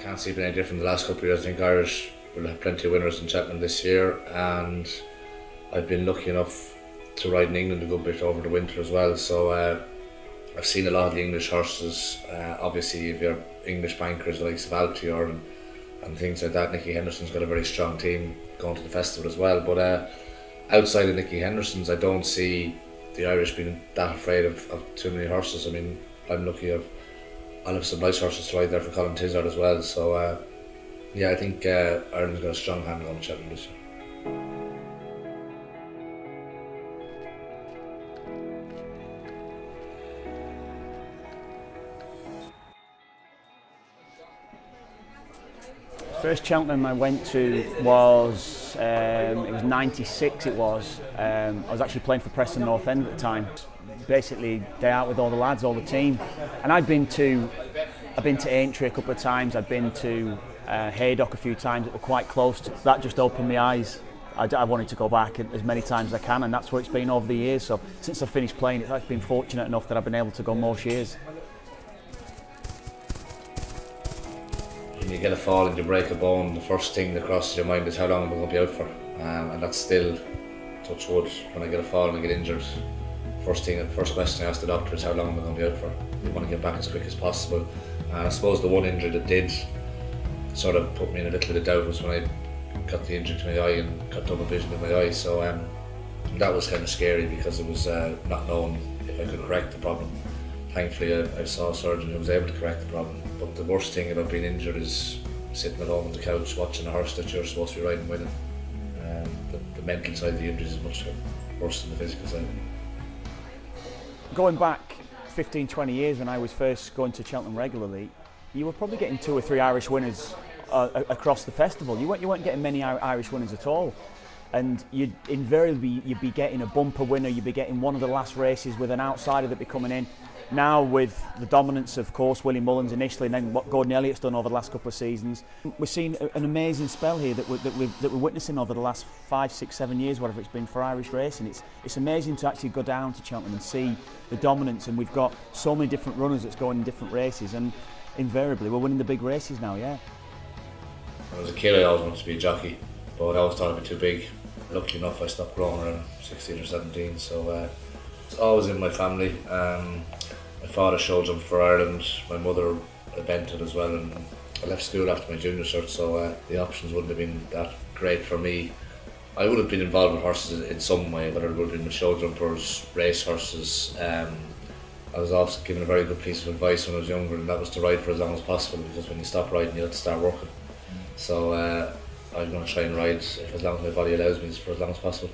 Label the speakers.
Speaker 1: can't see it being any different the last couple of years. I think Irish will have plenty of winners in Cheltenham this year, and I've been lucky enough to ride in England a good bit over the winter as well. So I've seen a lot of the English horses. Obviously, if you're English bankers like Altior and things like that, Nicky Henderson's got a very strong team going to the festival as well. But outside of Nicky Henderson's, I don't see the Irish being that afraid of too many horses. I mean, I'm lucky I'll have some nice horses to ride there for Colin Tizard as well. So yeah, I think Ireland's got a strong hand on Cheltenham this year.
Speaker 2: First Cheltenham I went to was, it was '96 it was. I was actually playing for Preston North End at the time. Basically day out with all the lads, all the team. And I've been to Aintree a couple of times, I've been to Haydock a few times that were quite close. That just opened my eyes. I wanted to go back as many times as I can, and that's what it's been over the years. So since I finished playing, I've been fortunate enough that I've been able to go most years.
Speaker 1: When you get a fall and you break a bone, the first thing that crosses your mind is how long am I going to be out for? And that's still, touch wood, when I get a fall and I get injured, first question I ask the doctor is how long am I going to be out for? We want to get back as quick as possible. And I suppose the one injury that did sort of put me in a little bit of doubt was when I got the injury to my eye and got double vision in my eye. So that was kind of scary because it was not known if I could correct the problem. Thankfully I saw a surgeon who was able to correct the problem. But the worst thing about being injured is sitting at home on the couch watching a horse that you're supposed to be riding winning. The mental side of the injuries is much worse than the physical side.
Speaker 2: Going back 15-20 years when I was first going to Cheltenham regularly, you were probably getting 2 or 3 Irish winners across the festival. You weren't getting many Irish winners at all. And you'd be getting a bumper winner, you'd be getting one of the last races with an outsider that'd be coming in. Now with the dominance of course Willie Mullins initially and then what Gordon Elliott's done over the last couple of seasons, we're seeing an amazing spell here that we're witnessing over the last 5, 6, 7 years, whatever it's been for Irish racing. It's amazing to actually go down to Cheltenham and see the dominance, and we've got so many different runners that's going in different races, and invariably we're winning the big races now, yeah.
Speaker 1: When I was a kid I always wanted to be a jockey, but I always thought I'd be too big. Luckily enough I stopped growing around 16 or 17, so it's always in my family. My father showed jump for Ireland, my mother evented as well, and I left school after my junior cert, so the options wouldn't have been that great for me. I would have been involved with horses in some way, whether it would have been with show jumpers, race horses. I was also given a very good piece of advice when I was younger, and that was to ride for as long as possible, because when you stop riding you have to start working. So I'm going to try and ride, as long as my body allows me, for as long as possible.